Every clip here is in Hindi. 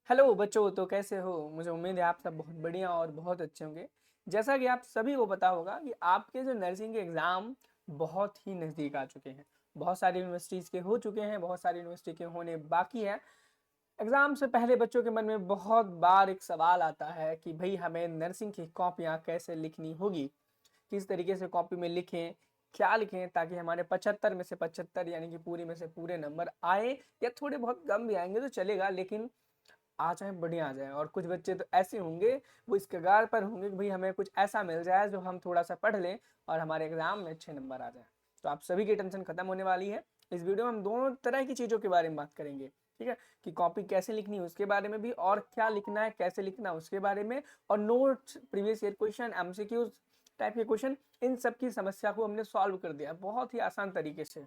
हेलो बच्चों, तो कैसे हो? मुझे उम्मीद है आप सब बहुत बढ़िया और बहुत अच्छे होंगे। जैसा कि आप सभी को पता होगा कि आपके जो नर्सिंग के एग्ज़ाम बहुत ही नज़दीक आ चुके हैं। बहुत सारी यूनिवर्सिटीज़ के हो चुके हैं, बहुत सारी यूनिवर्सिटी के होने बाकी है। एग्ज़ाम से पहले बच्चों के मन में बहुत बार एक सवाल आता है कि भई हमें नर्सिंग की कॉपियाँ कैसे लिखनी होगी? किस तरीके से कॉपी में लिखें, क्या लिखें ताकि हमारे 75 में से 75 यानी कि पूरी में से पूरे नंबर आए, या थोड़े बहुत कम भी आएँगे तो चलेगा, लेकिन आ जाए बढ़िया आ जाए। और कुछ बच्चे तो ऐसे होंगे, वो इस कगार पर होंगे कि भाई हमें कुछ ऐसा मिल जाए जो हम थोड़ा सा पढ़ लें और हमारे एग्जाम में अच्छे नंबर आ जाए। तो आप सभी की टेंशन खत्म होने वाली है। इस वीडियो में हम दोनों तरह की चीज़ों के बारे में बात करेंगे, ठीक है, कि कॉपी कैसे लिखनी है उसके बारे में भी, और क्या लिखना है कैसे लिखना है उसके बारे में, और notes, previous year question, MCQs type के क्वेश्चन, इन सब की समस्या को हमने सॉल्व कर दिया बहुत ही आसान तरीके से।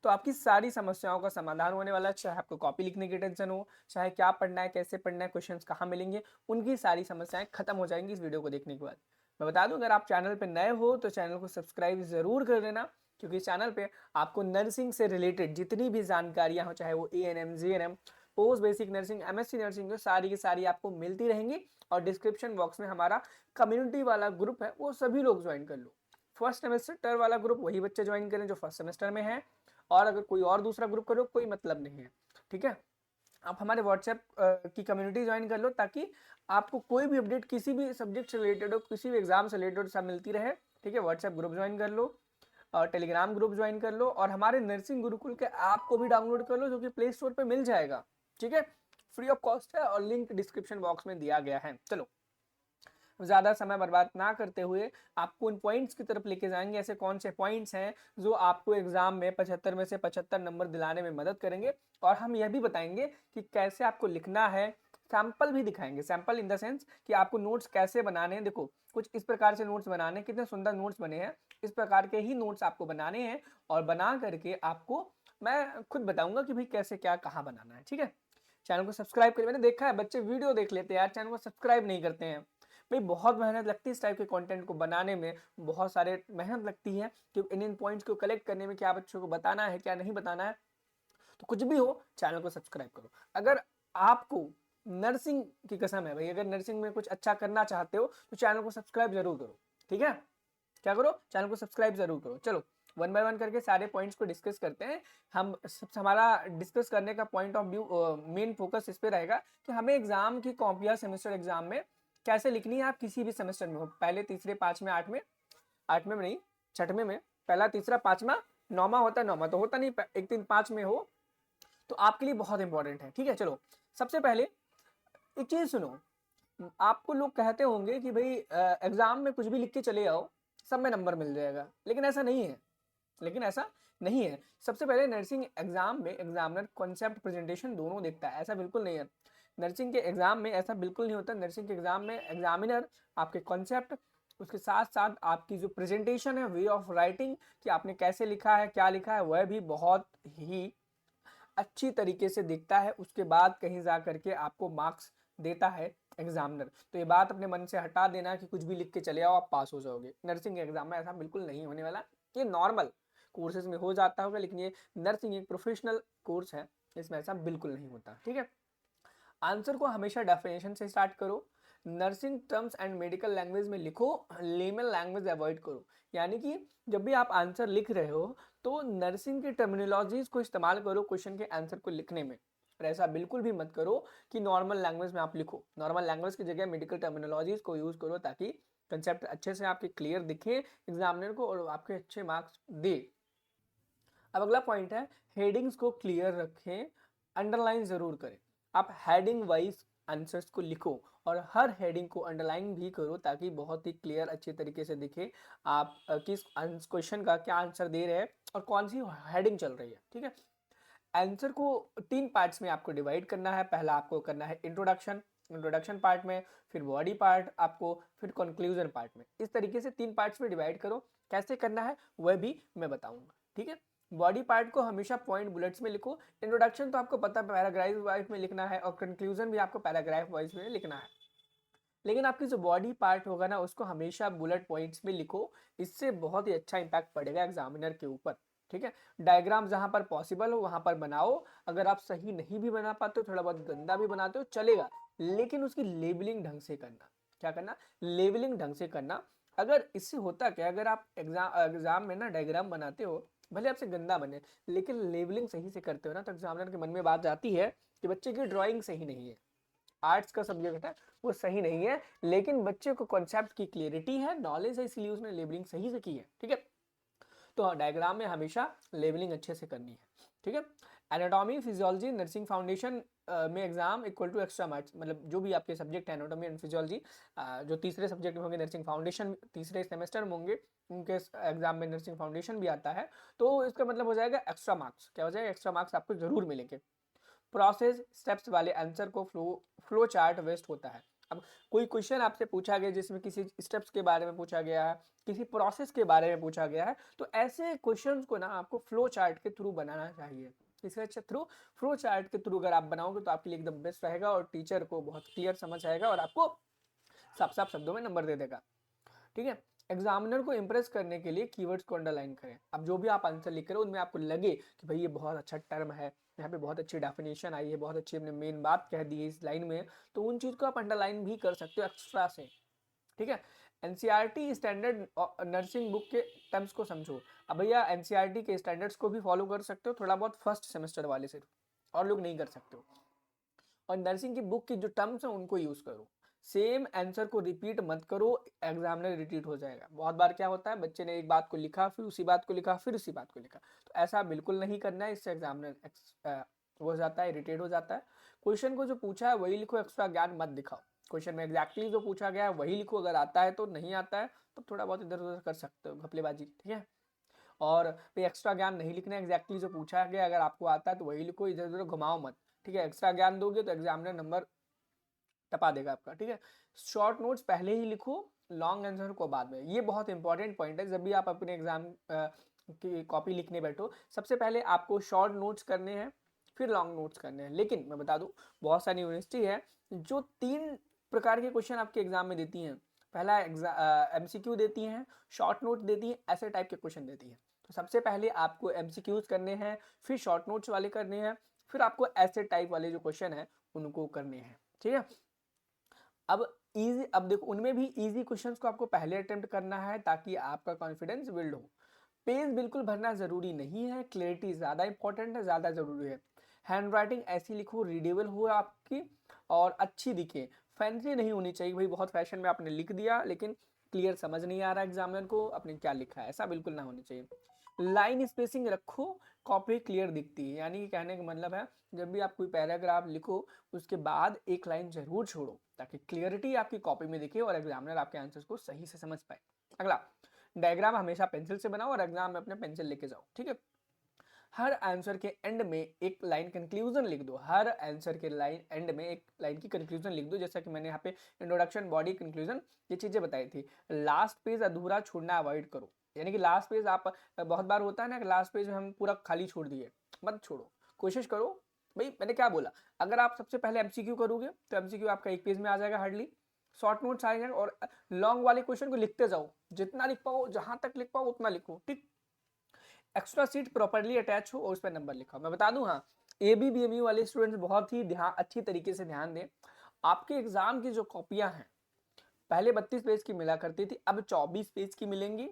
तो आपकी सारी समस्याओं का समाधान होने वाला है। चाहे आपको कॉपी लिखने की टेंशन हो, चाहे क्या पढ़ना है, कैसे पढ़ना है, क्वेश्चंस कहाँ मिलेंगे, उनकी सारी समस्याएं खत्म हो जाएंगी इस वीडियो को देखने के बाद। मैं बता दूं, अगर आप चैनल पर नए हो तो चैनल को सब्सक्राइब जरूर कर देना, क्योंकि चैनल पे आपको नर्सिंग से रिलेटेड जितनी भी जानकारियां हो, चाहे वो ANM, GNM, post basic nursing, MSc nursing, सारी की सारी आपको मिलती रहेंगी। और डिस्क्रिप्शन बॉक्स में हमारा कम्युनिटी वाला ग्रुप है, वो सभी लोग ज्वाइन कर लो। फर्स्ट सेमेस्टर वाला ग्रुप वही बच्चे ज्वाइन करें जो फर्स्ट सेमेस्टर में है, और अगर कोई और दूसरा ग्रुप करो कोई मतलब नहीं है, ठीक है। आप हमारे व्हाट्सएप की कम्युनिटी ज्वाइन कर लो, ताकि आपको कोई भी अपडेट किसी भी सब्जेक्ट से रिलेटेड हो, किसी भी एग्जाम से रिलेटेड सब मिलती रहे, ठीक है। व्हाट्सएप ग्रुप ज्वाइन कर लो, और टेलीग्राम ग्रुप ज्वाइन कर लो, और हमारे नर्सिंग गुरुकुल के ऐप को भी डाउनलोड कर लो, जो कि प्ले स्टोर पर मिल जाएगा, ठीक है। फ्री ऑफ कॉस्ट है और लिंक डिस्क्रिप्शन बॉक्स में दिया गया है। चलो, ज़्यादा समय बर्बाद ना करते हुए आपको उन पॉइंट्स की तरफ लेके जाएंगे। ऐसे कौन से पॉइंट्स हैं जो आपको एग्जाम में 75 में से 75 नंबर दिलाने में मदद करेंगे, और हम यह भी बताएंगे कि कैसे आपको लिखना है। सैंपल भी दिखाएंगे, सैंपल इन द सेंस कि आपको नोट्स कैसे बनाने हैं। देखो, कुछ इस प्रकार से नोट्स बनाने हैं, कितने सुंदर नोट्स बने हैं। इस प्रकार के ही नोट्स आपको बनाने हैं, और बना करके आपको मैं खुद बताऊंगा कि भाई कैसे क्या कहाँ बनाना है, ठीक है। चैनल को सब्सक्राइब करिए। मैंने देखा है बच्चे वीडियो देख लेते हैं यार, चैनल को सब्सक्राइब नहीं करते हैं। भाई बहुत मेहनत लगती है इस टाइप के कंटेंट को बनाने में, बहुत सारे मेहनत लगती है कि इन पॉइंट्स को कलेक्ट करने में, क्या बच्चों को बताना है क्या नहीं बताना है। तो कुछ भी हो, चैनल को सब्सक्राइब करो। अगर आपको नर्सिंग की कसम है भाई, अगर नर्सिंग में कुछ अच्छा करना चाहते हो तो चैनल को सब्सक्राइब जरूर करो, ठीक है। क्या करो, चैनल को सब्सक्राइब जरूर करो। चलो, वन बाय वन करके सारे पॉइंट्स को डिस्कस करते हैं। हम सबसे हमारा डिस्कस करने का point of view, main focus इस पे रहेगा कि हमें एग्जाम की कॉपियां सेमेस्टर एग्जाम में कैसे लिखनी है। आप किसी भी सेमेस्टर में हो, पहले, तीसरे, पांचवें, आठवें में नहीं, छठवें में, पहला, तीसरा, पांचवा, नौवा होता है, नौवा तो होता नहीं, एक तीन पांच में हो, तो आपके लिए बहुत इंपॉर्टेंट है, ठीक है। चलो, सबसे पहले एक चीज सुनो। आपको लोग कहते होंगे कि भाई एग्जाम में कुछ भी लिख के चले आओ, सब में नंबर मिल जाएगा, लेकिन ऐसा नहीं है। सबसे पहले नर्सिंग एग्जाम में एग्जामिनर कॉन्सेप्ट प्रेजेंटेशन दोनों देखता है, ऐसा बिल्कुल नहीं है। नर्सिंग के एग्जाम में ऐसा बिल्कुल नहीं होता। नर्सिंग के एग्जाम में एग्जामिनर आपके कॉन्सेप्ट, उसके साथ साथ आपकी जो प्रेजेंटेशन है, वे ऑफ राइटिंग, कि आपने कैसे लिखा है, क्या लिखा है, वह भी बहुत ही अच्छी तरीके से दिखता है। उसके बाद कहीं जा करके आपको मार्क्स देता है एग्जामिनर। तो ये बात अपने मन से हटा देना कि कुछ भी लिख के चले आओ आप पास हो जाओगे। नर्सिंग के एग्जाम में ऐसा बिल्कुल नहीं होने वाला। ये नॉर्मल कोर्सेज में हो जाता होगा, लेकिन ये नर्सिंग एक प्रोफेशनल कोर्स है, इसमें ऐसा बिल्कुल नहीं होता, ठीक है। आंसर को हमेशा डेफिनेशन से स्टार्ट करो। Nursing terms and medical language में लिखो, लेमन लैंग्वेज अवॉइड करो। यानी कि जब भी आप आंसर लिख रहे हो तो नर्सिंग की टर्मिनोलॉजीज को इस्तेमाल करो क्वेश्चन के आंसर को लिखने में। और ऐसा बिल्कुल भी मत करो कि नॉर्मल लैंग्वेज में आप लिखो। नॉर्मल लैंग्वेज की जगह मेडिकल टर्मिनोलॉजीज को यूज करो, ताकि कंसेप्ट अच्छे से आपके क्लियर दिखे एग्जामिनर को, और आपके अच्छे मार्क्स दे। अब अगला पॉइंट है, हेडिंग्स को क्लियर रखें, अंडरलाइन जरूर करें। आप हेडिंग वाइज आंसर्स को लिखो, और हर हेडिंग को अंडरलाइन भी करो, ताकि बहुत ही क्लियर अच्छे तरीके से दिखे आप किस क्वेश्चन का क्या आंसर दे रहे हैं और कौन सी हेडिंग चल रही है, ठीक है। आंसर को तीन पार्ट्स में आपको डिवाइड करना है। पहला आपको करना है इंट्रोडक्शन, इंट्रोडक्शन पार्ट में, फिर बॉडी पार्ट आपको, फिर कंक्लूजन पार्ट में। इस तरीके से तीन पार्ट्स में डिवाइड करो। कैसे करना है वह भी मैं बताऊंगा, ठीक है। बॉडी पार्ट को हमेशा पॉइंट बुलेट्स में लिखो। इंट्रोडक्शन तो आपको पता है पैराग्राफ वाइज में लिखना है, और कंक्लूजन भी आपको पैराग्राफ वाइज में लिखना है, लेकिन आपकी जो बॉडी पार्ट होगा ना, उसको हमेशा बुलेट पॉइंट्स में लिखो। इससे बहुत ही अच्छा इंपैक्ट पड़ेगा एग्जामिनर के ऊपर, ठीक है। डायग्राम जहां पर पॉसिबल हो वहां पर बनाओ, अगर आप सही नहीं भी बना पाते हो, थोड़ा बहुत गंदा भी बनाते हो चलेगा, लेकिन उसकी लेबलिंग ढंग से करना। क्या करना? लेबलिंग ढंग से करना। अगर इससे होता क्या, अगर आप एग्जाम में ना डायग्राम बनाते हो, भले आपसे गंदा बने, लेकिन लेबलिंग सही से करते हो ना, तो एग्जामिनर के मन में बात आती है कि बच्चे की ड्राइंग सही नहीं है, आर्ट्स का सब्जेक्ट है वो सही नहीं है, लेकिन बच्चे को कॉन्सेप्ट की क्लियरिटी है, नॉलेज है, इसलिए उसने लेबलिंग सही से की है। ठीक है, तो डायग्राम में हमेशा लेबलिंग अच्छे से करनी है। ठीक है। एनाटॉमी, फिजियोलॉजी, नर्सिंग फाउंडेशन में exam equal to extra marks, मतलब जो भी आपके सब्जेक्ट है एनाटॉमी एंड फिजियोलॉजी, जो तीसरे सब्जेक्ट में होंगे, नर्सिंग फाउंडेशन तीसरे सेमेस्टर में होंगे, उनके एग्जाम में नर्सिंग फाउंडेशन भी आता है, तो इसका मतलब हो जाएगा एक्स्ट्रा मार्क्स। क्या हो जाएगा? एक्स्ट्रा मार्क्स आपको जरूर मिलेंगे। प्रोसेस स्टेप्स वाले आंसर को फ्लो चार्ट वेस्ट होता है। अब कोई क्वेश्चन आपसे पूछा गया जिसमें किसी स्टेप्स के बारे में पूछा गया है, किसी प्रोसेस के बारे में पूछा गया है, तो ऐसे क्वेश्चंस को ना आपको फ्लो चार्ट के थ्रू बनाना चाहिए। इससे अच्छा थ्रू फ्लो चार्ट के थ्रू अगर आप बनाओगे तो आपके लिए एकदम बेस्ट रहेगा, और टीचर को बहुत क्लियर समझ आएगा और आपको साफ साफ शब्दों में नंबर दे देगा। ठीक है। एग्जामिनर को इंप्रेस करने के लिए कीवर्ड्स को अंडरलाइन करें। अब जो भी आप आंसर लिख रहे हो उनमें आपको लगे कि भाई ये बहुत अच्छा टर्म है, यहाँ पे बहुत अच्छी डेफिनेशन आई है, बहुत अच्छी हमने मेन बात कह दी है इस लाइन में, तो उन चीज को आप अंडरलाइन भी कर सकते हो एक्स्ट्रा से। ठीक है। एनसीईआरटी स्टैंडर्ड नर्सिंग बुक के टर्म्स को समझो। अब भैया एनसीईआरटी के स्टैंडर्ड्स को भी फॉलो कर सकते हो थोड़ा बहुत फर्स्ट सेमेस्टर वाले सिर्फ, और लोग नहीं कर सकते हो। और नर्सिंग की बुक की जो टर्म्स हैं उनको यूज करो। सेम आंसर को रिपीट मत करो, एग्जामिनर रिपीट हो जाएगा। बहुत बार क्या होता है, बच्चे ने एक बात को लिखा, फिर उसी बात को लिखा, फिर उसी बात को लिखा, तो ऐसा बिल्कुल नहीं करना है, इससे एग्जामिनर हो जाता है, इरिटेट हो जाता है। क्वेश्चन को जो पूछा है वही लिखो, एक्स्ट्रा ज्ञान मत दिखाओ। क्वेश्चन में एग्जैक्टली जो पूछा गया है वही लिखो, अगर आता है तो, नहीं आता है तो थोड़ा बहुत इधर उधर कर सकते हो घपलेबाजी। ठीक है। और भाई एक्स्ट्रा ज्ञान नहीं लिखना है, एग्जैक्टली जो पूछा गया अगर आपको आता है तो वही लिखो, इधर उधर घुमाओ मत। ठीक है। एक्स्ट्रा ज्ञान दोगे तो एग्जामिनर नंबर टपा देगा आपका। ठीक है। शॉर्ट नोट्स पहले ही लिखो, लॉन्ग आंसर को बाद में। ये बहुत इंपॉर्टेंट पॉइंट है, जब भी आप अपने एग्जाम की कॉपी लिखने बैठो, सबसे पहले आपको शॉर्ट नोट्स करने हैं, फिर लॉन्ग नोट्स करने हैं। लेकिन मैं बता दूं, बहुत सारी यूनिवर्सिटी है जो 3 प्रकार के क्वेश्चन आपके एग्जाम में देती हैं। पहला एमसीक्यू देती हैं, शॉर्ट नोट देती हैं, ऐसे टाइप के क्वेश्चन देती हैं। तो सबसे पहले आपको एमसीक्यूज करने हैं, फिर शॉर्ट नोट्स वाले करने हैं, फिर आपको ऐसे टाइप वाले जो क्वेश्चन है उनको करने हैं। ठीक है। अब देखो, उनमें भी इजी क्वेश्चंस को आपको पहले अटेम्प्ट करना है ताकि आपका कॉन्फिडेंस बिल्ड हो। पेज बिल्कुल भरना जरूरी नहीं है, क्लैरिटी ज्यादा इंपॉर्टेंट है, ज्यादा जरूरी है। हैंड राइटिंग ऐसी लिखो रीडेबल हो आपकी और अच्छी दिखे, फैंसी नहीं होनी चाहिए भाई बहुत फैशन में आपने लिख दिया लेकिन क्लियर समझ नहीं आ रहा एग्जामिनर को आपने क्या लिखा है, ऐसा बिल्कुल ना होनी चाहिए। लाइन स्पेसिंग रखो, कॉपी क्लियर दिखती है, यानी कि कहने का मतलब है जब भी आप कोई पैराग्राफ लिखो उसके बाद एक लाइन जरूर छोड़ो ताकि क्लियरिटी आपकी कॉपी में दिखे और एग्जामिनर आपके आंसर्स को सही से समझ पाए। अगला, डायग्राम हमेशा पेंसिल से बनाओ और एग्जाम में अपने पेंसिल लेके जाओ। ठीक है। हर आंसर के एंड में एक लाइन कंक्लूजन लिख दो, हर आंसर के लाइन एंड में एक लाइन की कंक्लूजन लिख दो, जैसा कि मैंने यहाँ पे इंट्रोडक्शन, बॉडी, कंक्लूजन ये चीजें बताई थी। लास्ट पेज अधूरा छोड़ना अवॉइड करो, यानी कि लास्ट पेज आप, बहुत बार होता है ना कि लास्ट पेज हम पूरा खाली छोड़ दिए, मत छोड़ो, कोशिश करो। भाई मैंने क्या बोला, अगर आप सबसे पहले एमसीक्यू करोगे तो एमसीक्यू आपका एक पेज में आ जाएगा हार्डली, शॉर्ट नोट्स आ जाएगा, और लॉन्ग वाले क्वेश्चन को लिखते जाओ, जितना लिख पाओ, जहां तक लिख पाओ उतना लिखो। ठीक। एक्स्ट्रा सीट प्रॉपर्ली अटैच हो और उस पर नंबर लिखा हो। मैं बता दूं, हाँ, एबीबीएमयू वाले स्टूडेंट्स बहुत ही अच्छी तरीके से ध्यान दें। आपके एग्जाम की जो कॉपियां हैं पहले 32 पेज की मिला करती थी, अब 24 पेज की मिलेंगी,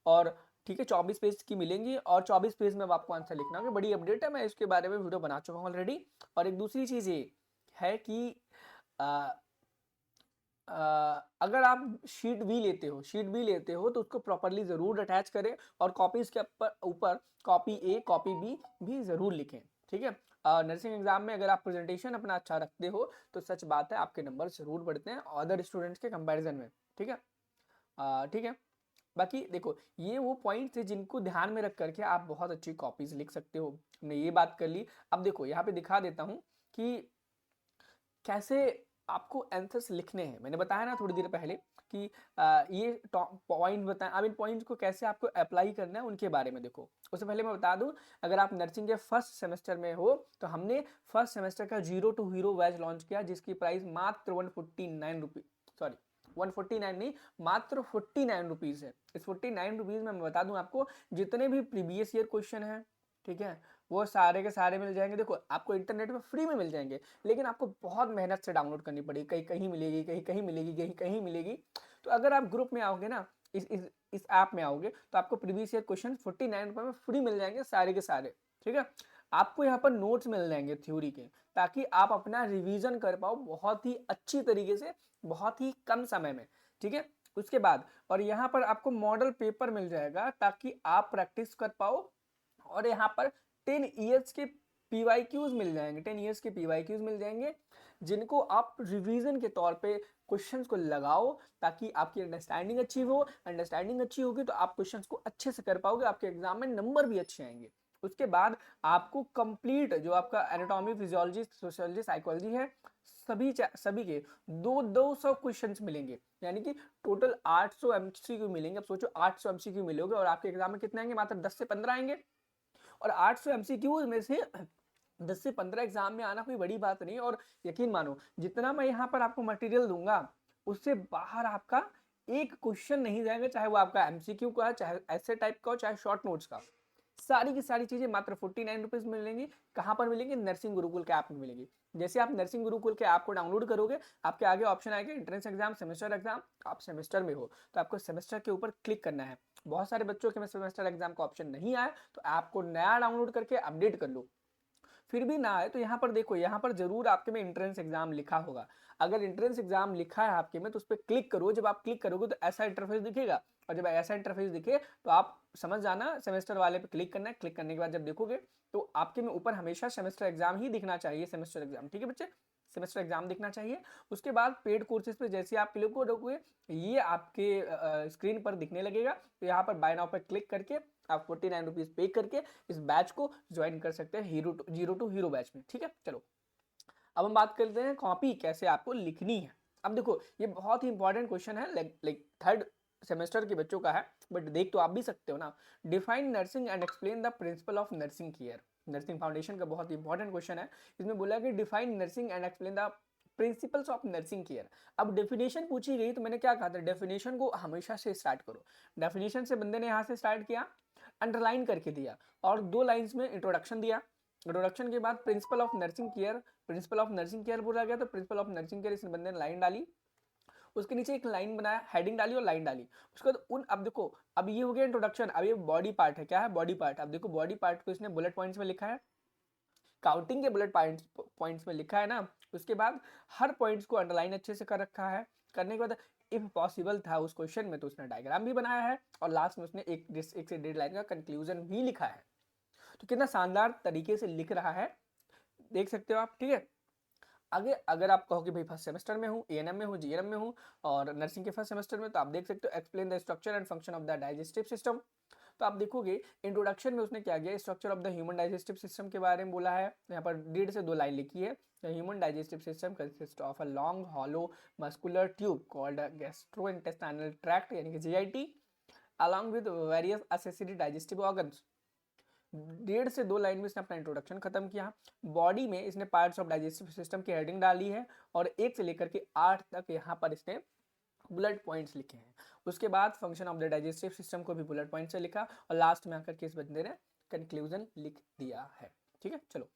और ठीक है 24 पेज की मिलेंगी और 24 पेज में अब आपको आंसर लिखना होगा। बड़ी अपडेट है, मैं इसके बारे में वीडियो बना चुका हूँ ऑलरेडी। और एक दूसरी चीज ये है कि आ, अगर आप शीट भी लेते हो तो उसको प्रॉपरली जरूर अटैच करें, और कॉपीज के ऊपर कॉपी ए कॉपी बी भी जरूर लिखें। ठीक है। नर्सिंग एग्जाम में अगर आप प्रेजेंटेशन अपना अच्छा रखते हो तो सच बात है आपके नंबर जरूर बढ़ते हैं अदर स्टूडेंट्स के कंपैरिजन में। ठीक है। ठीक है। बाकी देखो, ये वो पॉइंट्स है जिनको ध्यान में रख करके आप बहुत अच्छी कॉपीज लिख सकते हो। हमने ये बात कर ली। अब देखो यहाँ पे दिखा देता हूँ कि कैसे आपको आंसर्स लिखने हैं। मैंने बताया ना थोड़ी देर पहले कि ये पॉइंट बताएं, अब इन पॉइंट्स को कैसे आपको अप्लाई करना है उनके बारे में देखो। उससे पहले मैं बता दूं, अगर आप नर्सिंग के फर्स्ट सेमेस्टर में हो तो हमने फर्स्ट सेमेस्टर का 0 to हीरो बैच लॉन्च किया जिसकी प्राइस मात्र 149 रुपीज, सॉरी 149 नहीं, मात्र 49 रुपीज़ है। इस 49 रुपीज़ में मैं बता दूं आपको, जितने भी प्रीवियस ईयर क्वेश्चन हैं, ठीक है, वो सारे के सारे मिल जाएंगे। देखो आपको इंटरनेट में फ्री में मिल जाएंगे, लेकिन आपको बहुत मेहनत से डाउनलोड करनी पड़ेगी, कहीं कहीं मिलेगी, कहीं कहीं मिलेगी, कहीं कहीं मिलेगी। तो अगर आप ग्रुप में आओगे ना, इस ऐप में आओगे, तो आपको प्रीवियस ईयर क्वेश्चन 49 रुपये में फ्री मिल जाएंगे सारे के सारे, ठीक है। आपको यहाँ पर नोट्स मिल जाएंगे थ्योरी के, ताकि आप अपना रिवीजन कर पाओ बहुत ही अच्छी तरीके से, बहुत ही कम समय में, ठीक है। उसके बाद और यहाँ पर आपको मॉडल पेपर मिल जाएगा, ताकि आप प्रैक्टिस कर पाओ। और यहाँ पर 10 ईयर्स के PYQs मिल जाएंगे, 10 ईयर्स के PYQs मिल जाएंगे, जिनको आप रिवीजन के तौर पे क्वेश्चंस को लगाओ, ताकि आपकी अंडरस्टैंडिंग अच्छी हो। अंडरस्टैंडिंग अच्छी होगी तो आप क्वेश्चंस को अच्छे से कर पाओगे, आपके एग्जाम में नंबर भी अच्छे आएंगे। उसके बाद आपको कंप्लीट जो आपका एनाटॉमी, फिजियोलॉजी, सोशियोलॉजी, साइकोलॉजी है, सभी के 200 क्वेश्चंस मिलेंगे, यानी कि टोटल 800 MCQ मिलेंगे। अब सोचो 800 MCQ मिलोगे और आपके एग्जाम में कितने आएंगे? मात्र 10 से 15 आएंगे। और 800 MCQ में से 10 से 15 एग्जाम में आना कोई बड़ी बात नहीं। और यकीन मानो, जितना मैं यहाँ पर आपको मटेरियल दूंगा, उससे बाहर आपका एक क्वेश्चन नहीं जाएगा, चाहे वो आपका MCQ का, चाहे ऐसे टाइप का हो, चाहे शॉर्ट नोट्स का। सारी की सारी चीजें मात्र 49 रुपीज में मिलेंगी। कहां पर मिलेंगी? नर्सिंग गुरुकुल के ऐप में मिलेंगी। जैसे आप नर्सिंग गुरुकुल के ऐप को डाउनलोड करोगे, आपके आगे ऑप्शन आएगा एंट्रेंस एग्जाम, सेमेस्टर एग्जाम। आप सेमेस्टर में हो तो आपको सेमेस्टर के ऊपर क्लिक करना है। बहुत सारे बच्चों के में सेमेस्टर एग्जाम का ऑप्शन नहीं आया, तो ऐप को नया डाउनलोड करके अपडेट कर लो। फिर भी ना आए तो यहाँ पर देखो, यहाँ पर जरूर आपके में एंट्रेंस एग्जाम लिखा होगा। अगर एंट्रेंस एग्जाम लिखा है आपके में, तो उस पर क्लिक करो। जब आप क्लिक करोगे तो ऐसा इंटरफेस दिखेगा, और जब ऐसा इंटरफेस दिखे तो आप समझ जाना सेमेस्टर वाले पे क्लिक करना है। क्लिक करने के बाद जब देखोगे तो आपके में ऊपर हमेशा सेमेस्टर एग्जाम ही दिखना चाहिए, सेमेस्टर एग्जाम, ठीक है बच्चे, सेमेस्टर एग्जाम दिखना चाहिए। उसके बाद पेड कोर्सेज पे जैसे आप क्लिक करोगे, ये आपके स्क्रीन पर दिखने लगेगा। तो यहाँ पर बाय नाउ पर क्लिक करके आप 49 रुपीज पे करके इस बैच को ज्वाइन कर सकते हैं, जीरो टू हीरो बैच में, ठीक है। चलो अब हम बात करते हैं कॉपी कैसे आपको लिखनी है। अब देखो ये बहुत ही इंपॉर्टेंट क्वेश्चन है, लाइक थर्ड सेमेस्टर के बच्चों का है, बट देख तो आप भी सकते हो ना। Define nursing and explain the principle of nursing care, nursing foundation का बहुत इंपॉर्टेंट क्वेश्चन है। इसमें बोला कि define nursing and explain the principles of nursing care. अब डेफिनेशन पूछी गई तो मैंने क्या कहा था, डेफिनेशन को हमेशा से स्टार्ट करो। डेफिनेशन से बंदे ने यहाँ से स्टार्ट किया, अंडरलाइन करके दिया, और 2 लाइंस में इंट्रोडक्शन दिया। इंट्रोडक्शन के बाद principle of nursing care, principle of nursing care बोला गया, तो प्रिंसिपल ऑफ नर्सिंग केयर इस बंदे ने लाइन डाली, उसके नीचे एक लाइन बनाया, हेडिंग डाली और लाइन डाली। उसके बाद अब देखो, अब ये हो गया इंट्रोडक्शन। अब ये बॉडी पार्ट है, क्या है? Body part. अब देखो बॉडी पार्ट को इसने बुलेट पॉइंट्स में लिखा है, काउंटिंग के बुलेट पॉइंट्स में लिखा है ना। उसके बाद हर पॉइंट्स को अंडरलाइन अच्छे से कर रखा है। करने के बाद इफ पॉसिबल था उस क्वेश्चन में, तो उसने डायग्राम भी बनाया है, और लास्ट में उसने एक से 1.5 लाइन का कंक्लूजन भी लिखा है। तो कितना शानदार तरीके से लिख रहा है, देख सकते हो आप, ठीक है। आगे अगर आप कहो कि भाई फर्स्ट सेमेस्टर में हूँ, ANM में हूँ, GNM में हूँ, और नर्सिंग के फर्स्ट सेमेस्टर में, तो आप देख सकते हो explain the structure and function of the digestive system. तो आप देखोगे इंट्रोडक्शन में उसने क्या किया, structure of the human digestive system के बारे में बोला है। यहाँ पर 1.5 से 2 लाइन लिखी है। The human digestive system consist of a long hollow muscular tube called gastrointestinal tract, यानी कि GIT, along with various accessory digestive organs। 1.5 से 2 लाइन में इसने अपना इंट्रोडक्शन खत्म किया। बॉडी में इसने पार्ट्स ऑफ डाइजेस्टिव सिस्टम की हेडिंग डाली है, और 1 से लेकर के 8 तक यहाँ पर इसने बुलेट पॉइंट्स लिखे हैं। उसके बाद function of the digestive system को भी बुलेट पॉइंट से लिखा, और लास्ट में आकर के इस बंदे ने कंक्लूजन लिख दिया है, ठीक है। चलो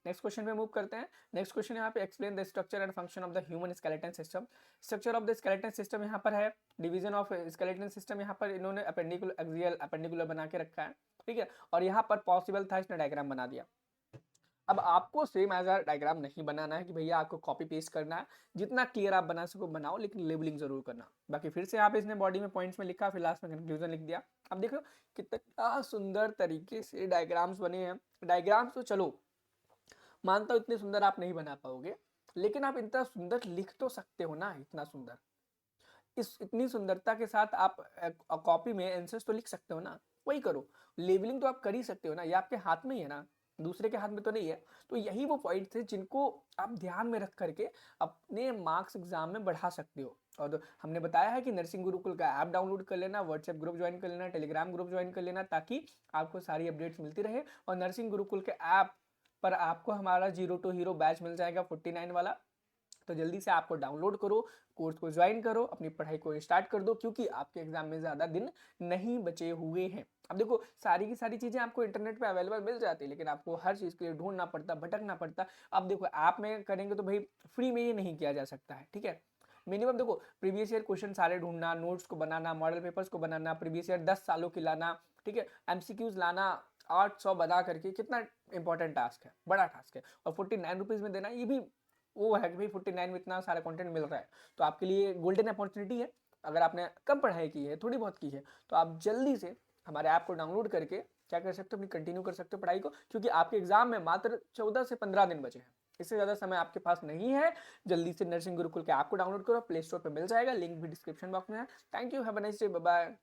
नेक्स्ट क्वेश्चन पे मूव करते हैं। नेक्स्ट क्वेश्चन यहाँ पे explain the structure and function of the human skeleton system. Structure of the skeleton system यहाँ पर है, डिवीजन ऑफ स्केलेटन सिस्टम यहाँ पर इन्होंने अपेंडिकुलर, एक्सियल, अपेंडिकुलर बना के रखा है, ठीक है। और यहाँ पर पॉसिबल था, इसने डायग्राम बना दिया। अब आपको सेम एज डायग्राम नहीं बनाना है कि भैया आपको कॉपी पेस्ट करना है, जितना क्लियर आप बना सको बनाओ, लेकिन लेबलिंग जरूर करना। बाकी फिर से यहाँ पे इसने बॉडी में पॉइंट्स में लिखा, फिर लास्ट में कंक्लूजन लिख दिया। अब देखो कितना सुंदर तरीके से डायग्राम्स बने हैं। डायग्राम्स तो चलो मानता हूँ इतने सुंदर आप नहीं बना पाओगे, लेकिन आप इतना सुंदर लिख तो सकते हो ना। इतना सुंदर, इस इतनी सुंदरता के साथ आप कॉपी में आंसर्स तो लिख सकते हो ना। वही करो, लेबलिंग तो आप कर ही सकते हो ना, ये आपके हाथ में ही है ना, दूसरे के हाथ में तो नहीं है। तो यही वो पॉइंट थे जिनको आप ध्यान में रख करके अपने मार्क्स एग्जाम में बढ़ा सकते हो। और हमने बताया है कि नर्सिंग गुरुकुल का ऐप डाउनलोड कर लेना, व्हाट्सएप ग्रुप ज्वाइन कर लेना, टेलीग्राम ग्रुप ज्वाइन कर लेना, ताकि आपको सारी अपडेट्स मिलती रहे। और नर्सिंग गुरुकुल के ऐप पर आपको हमारा जीरो टू हीरो बैच मिल जाएगा 49 वाला, तो जल्दी से आपको डाउनलोड करो, कोर्स को ज्वाइन करो, अपनी पढ़ाई को स्टार्ट कर दो, क्योंकि आपके एग्जाम में ज़्यादा दिन नहीं बचे हुए हैं। अब देखो सारी की सारी चीज़ें आपको इंटरनेट पे अवेलेबल मिल जाती है, लेकिन आपको हर चीज़ के लिए ढूंढना पड़ता, भटकना पड़ता। अब देखो ऐप में करेंगे तो भाई फ्री में ये नहीं किया जा सकता है, ठीक है। मिनिमम देखो प्रीवियस ईयर क्वेश्चन सारे ढूंढना, नोट्स को बनाना, मॉडल पेपर्स को बनाना, प्रीवियस ईयर 10 सालों की लाना, ठीक है, एमसीक्यूज लाना 800 बना करके, कितना इंपॉर्टेंट टास्क है, बड़ा टास्क है। और 49 रुपीज़ में देना, ये भी वो है कि भाई 49 में इतना सारा कंटेंट मिल रहा है, तो आपके लिए गोल्डन अपॉर्चुनिटी है। अगर आपने कम पढ़ाई की है, थोड़ी बहुत की है, तो आप जल्दी से हमारे ऐप को डाउनलोड करके क्या कर सकते हो, अपनी कंटिन्यू कर सकते हो पढ़ाई को, क्योंकि आपके एग्जाम में मात्र 14 से 15 दिन बचे हैं, इससे ज़्यादा समय आपके पास नहीं है। जल्दी से नर्सिंग गुरुकुल के ऐप को डाउनलोड करो, प्ले स्टोर पर मिल जाएगा, लिंक भी डिस्क्रिप्शन बॉक्स में है। Thank you, have a nice day, bye bye.